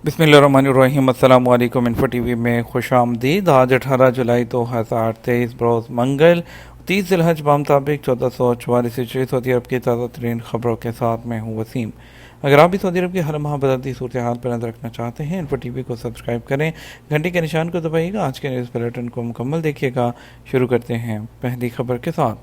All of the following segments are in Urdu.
بسم اللہ الرحمن الرحیم۔ السلام علیکم۔ انفو ٹی وی میں خوش آمدید۔ آج 18 جولائی 2023 بروز منگل 30 ذی الحج بمطابق 1444 ہجری سعودی عرب کی تازہ ترین خبروں کے ساتھ میں ہوں وسیم۔ اگر آپ بھی سعودی عرب کی ہر ماہ بدلتی صورتحال پر نظر رکھنا چاہتے ہیں، انفو ٹی وی کو سبسکرائب کریں، گھنٹی کے نشان کو دبائیے گا، آج کے نیوز بلیٹن کو مکمل دیکھیے گا۔ شروع کرتے ہیں پہلی خبر کے ساتھ۔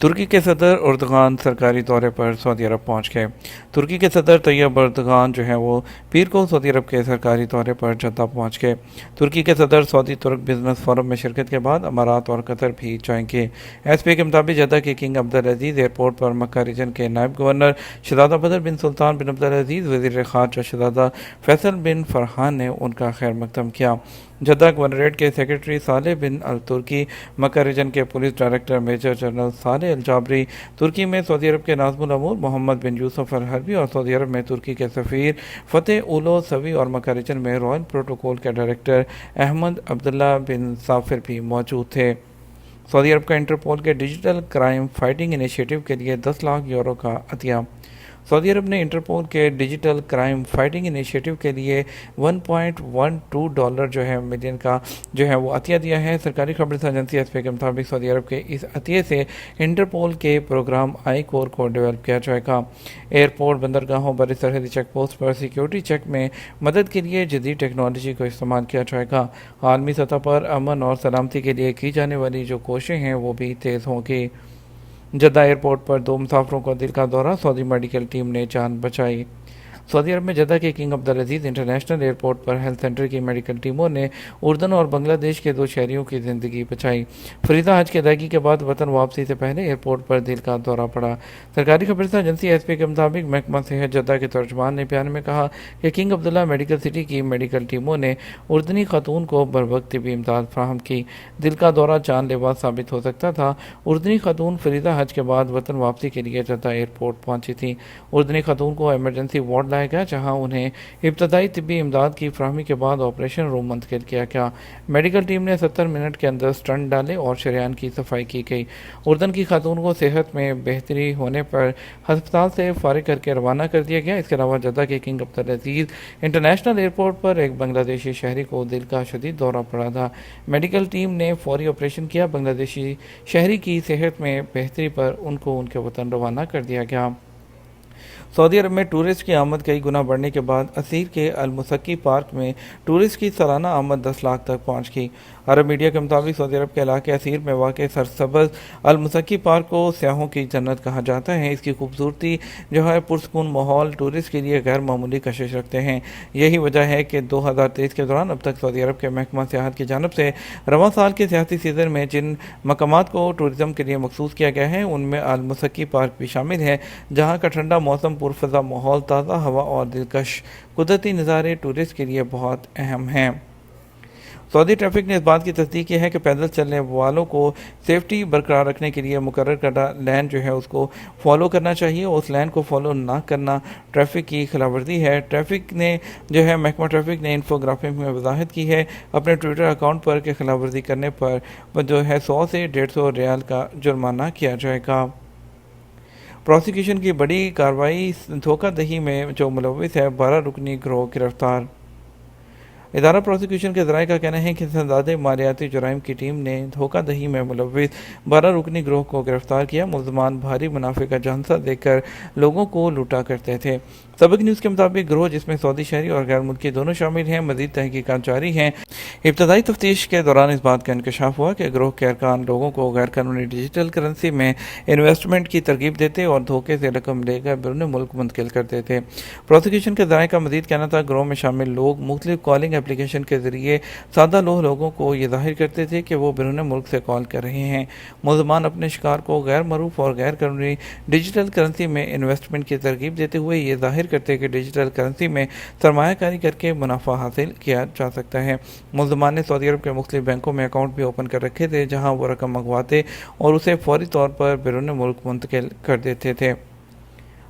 ترکی کے صدر اردغان سرکاری دورے پر سعودی عرب پہنچ گئے۔ ترکی کے صدر طیب اردغان وہ پیر کو سعودی عرب کے سرکاری دورے پر جدہ پہنچ گئے۔ ترکی کے صدر سعودی ترک بزنس فورم میں شرکت کے بعد امارات اور قطر بھی جائیں گے۔ ایس پی کے مطابق جدہ کے کنگ عبدالعزیز ایئرپورٹ پر مکہ ریجن کے نائب گورنر شہزادہ بدر بن سلطان بن عبدالعزیز، وزیر خارجہ شہزادہ فیصل بن فرحان نے ان کا خیر مقدم کیا۔ جدہ گورنریٹ کے سیکرٹری صالح بن الترکی، مکہ ریجن کے پولیس ڈائریکٹر میجر جنرل صالح الجابری، ترکی میں سعودی عرب کے ناظم الامور محمد بن یوسف الحربی اور سعودی عرب میں ترکی کے سفیر فتح اولو سوی اور مکہ ریجن میں رائل پروٹوکول کے ڈائریکٹر احمد عبداللہ بن سافر بھی موجود تھے۔ سعودی عرب کا انٹرپول کے ڈیجیٹل کرائم فائٹنگ انیشیٹو کے لیے 10 لاکھ یورو کا عطیہ۔ سعودی عرب نے انٹرپول کے ڈیجیٹل کرائم فائٹنگ انیشیٹو کے لیے $1.12 ملین کا وہ عطیہ دیا ہے۔ سرکاری خبر ایجنسی ایس پی کے مطابق سعودی عرب کے اس عطیے سے انٹرپول کے پروگرام آئی کور کو ڈیولپ کیا جائے گا۔ ایئرپورٹ، بندرگاہوں، بری سرحدی چیک پوسٹ پر سیکیورٹی چیک میں مدد کے لیے جدید ٹیکنالوجی کو استعمال کیا جائے گا۔ عالمی سطح پر امن اور سلامتی کے لیے کی جانے والی جو کوششیں ہیں وہ بھی تیز ہوں گی۔ جدہ ایئرپورٹ پر 2 مسافروں کو دل کا دورہ، سعودی میڈیکل ٹیم نے جان بچائی۔ سعودی عرب میں جدہ کے کنگ عبدالعزیز انٹرنیشنل ایئرپورٹ پر ہیلتھ سینٹر کی میڈیکل ٹیموں نے اردن اور بنگلہ دیش کے 2 شہریوں کی زندگی بچائی۔ فریضہ حج کی ادائیگی کے بعد وطن واپسی سے پہلے ایئرپورٹ پر دل کا دورہ پڑا۔ سرکاری خبر ایجنسی ایس پی کے مطابق محکمہ صحت جدہ کے ترجمان نے بیان میں کہا کہ کنگ عبداللہ میڈیکل سٹی کی میڈیکل ٹیموں نے اردنی خاتون کو بروقت طبی امداد فراہم کی۔ دل کا دورہ جان لیوا ثابت ہو سکتا تھا۔ اردنی خاتون فریضہ حج کے بعد وطن واپسی کے لیے جدہ ایئرپورٹ پہنچی تھی۔ اردنی خاتون کو ایمرجنسی وارڈ لایا گیا، جہاں انہیں ابتدائی طبی امداد کی فراہمی کے بعد آپریشن روم منتقل کیا گیا۔ میڈیکل ٹیم نے 70 منٹ کے اندر سٹنٹ ڈالے اور شریان کی صفائی کی گئی۔ اردن کی خاتون کو صحت میں بہتری ہونے پر ہسپتال سے فارغ کر کے روانہ کر دیا گیا۔ اس کے علاوہ جدہ کے کنگ عبدالعزیز انٹرنیشنل ایئرپورٹ پر ایک بنگلہ دیشی شہری کو دل کا شدید دورہ پڑا تھا۔ میڈیکل ٹیم نے فوری آپریشن کیا۔ بنگلہ دیشی شہری کی صحت میں بہتری پر ان کو ان کے وطن روانہ کر دیا گیا۔ سعودی عرب میں ٹورسٹ کی آمد کئی گنا بڑھنے کے بعد اسیر کے المسکی پارک میں ٹورسٹ کی سالانہ آمد 10 لاکھ تک پہنچ گئی۔ عرب میڈیا کے مطابق سعودی عرب کے علاقے اسیر میں واقع سرسبز المسکی پارک کو سیاحوں کی جنت کہا جاتا ہے۔ اس کی خوبصورتی پرسکون ماحول ٹورسٹ کے لیے غیر معمولی کشش رکھتے ہیں۔ یہی وجہ ہے کہ 2023 کے دوران اب تک سعودی عرب کے محکمہ سیاحت کی جانب سے رواں سال کے سیاحتی سیزن میں جن مقامات کو ٹورزم کے لیے مخصوص کیا گیا ہے ان میں المسکی پارک بھی شامل ہے، جہاں کا ٹھنڈا موسم، پرفضا ماحول، تازہ ہوا اور دلکش قدرتی نظارے ٹورسٹ کے لیے بہت اہم ہیں۔ سعودی ٹریفک نے اس بات کی تصدیق کی ہے کہ پیدل چلنے والوں کو سیفٹی برقرار رکھنے کے لیے مقرر کردہ لین اس کو فالو کرنا چاہیے، اور اس لین کو فالو نہ کرنا ٹریفک کی خلاف ورزی ہے۔ محکمہ ٹریفک نے انفوگرافک میں وضاحت کی ہے اپنے ٹویٹر اکاؤنٹ پر کہ خلاف ورزی کرنے پر 100 سے 150 ریال کا جرمانہ کیا جائے گا۔ پروسیکیوشن کی بڑی کارروائی، دھوکہ دہی میں جو ملوث ہے 12 رکنی گروہ گرفتار۔ ادارہ پروسیکیوشن کے ذرائع کا کہنا ہے کہ سنزاد مالیاتی جرائم کی ٹیم نے دھوکہ دہی میں ملوث 12 رکنی گروہ کو گرفتار کیا۔ ملزمان بھاری منافع کا جھانسا دے کر لوگوں کو لوٹا کرتے تھے۔ سابق نیوز کے مطابق گروہ، جس میں سعودی شہری اور غیر ملکی دونوں شامل ہیں، مزید تحقیقات جاری ہیں۔ ابتدائی تفتیش کے دوران اس بات کا انکشاف ہوا کہ گروہ کے ارکان لوگوں کو غیر قانونی ڈیجیٹل کرنسی میں انویسٹمنٹ کی ترغیب دیتے اور دھوکے سے رقم لے کر بیرون ملک منتقل کرتے تھے۔ پروسیکیوشن کے ذرائع کا مزید کہنا تھا گروہ میں شامل لوگ مختلف کالنگ اپلیکیشن کے ذریعے سادہ لوگوں کو یہ ظاہر کرتے تھے کہ وہ بیرون ملک سے کال کر رہے ہیں۔ ملزمان اپنے شکار کو غیر معروف اور غیر قانونی ڈیجیٹل کرنسی میں انویسٹمنٹ کی ترغیب دیتے ہوئے یہ ظاہر کرتے کہ ڈیجیٹل کرنسی میں سرمایہ کاری کر کے منافع حاصل کیا جا سکتا ہے۔ ملزمان نے سعودی عرب کے مختلف بینکوں میں اکاؤنٹ بھی اوپن کر رکھے تھے، جہاں وہ رقم منگواتے اور اسے فوری طور پر بیرون ملک منتقل کر دیتے تھے۔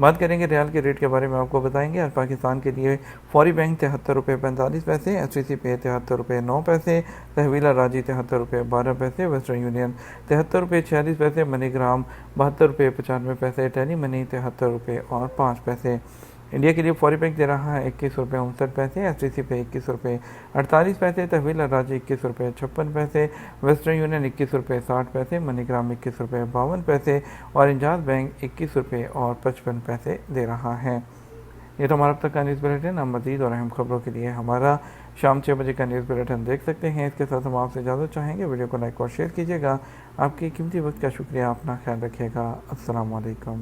بات کریں گے ریال کے ریٹ کے بارے میں آپ کو بتائیں گے. آج پاکستان کے لیے فوری بینک 73 روپے 45 پیسے, ایس ٹی سی پے 73 روپے 9 پیسے, تحویلہ راجی 73 روپے 12 پیسے, ویسٹرن یونین 73 روپے 46 پیسے, منی گرام 72 روپے 95 پیسے, ٹیلی منی 73 روپے اور 5 پیسے. انڈیا کے لیے فوری بینک دے رہا ہے 21 روپے 59 پیسے, ایس ٹی سی پے 21 روپے 48 پیسے, تحویلہ راجی 21 روپے 56 پیسے, ویسٹرن یونین 21 روپے 60 پیسے, منی گرام 21 روپے 52 پیسے اور انجاز بینک 21 روپے اور 55 پیسے دے رہا ہے. یہ تو ہمارا اب تک کا نیوز بلیٹن. ہم مزید اور اہم خبروں کے لیے ہمارا شام 6 بجے کا نیوز بلیٹن دیکھ سکتے ہیں. اس کے ساتھ ہم آپ سے اجازت چاہیں گے. ویڈیو کو لائک اور شیئر کیجیے گا. آپ کی قیمتی وقت کا شکریہ. اپنا خیال رکھیے گا. السلام علیکم.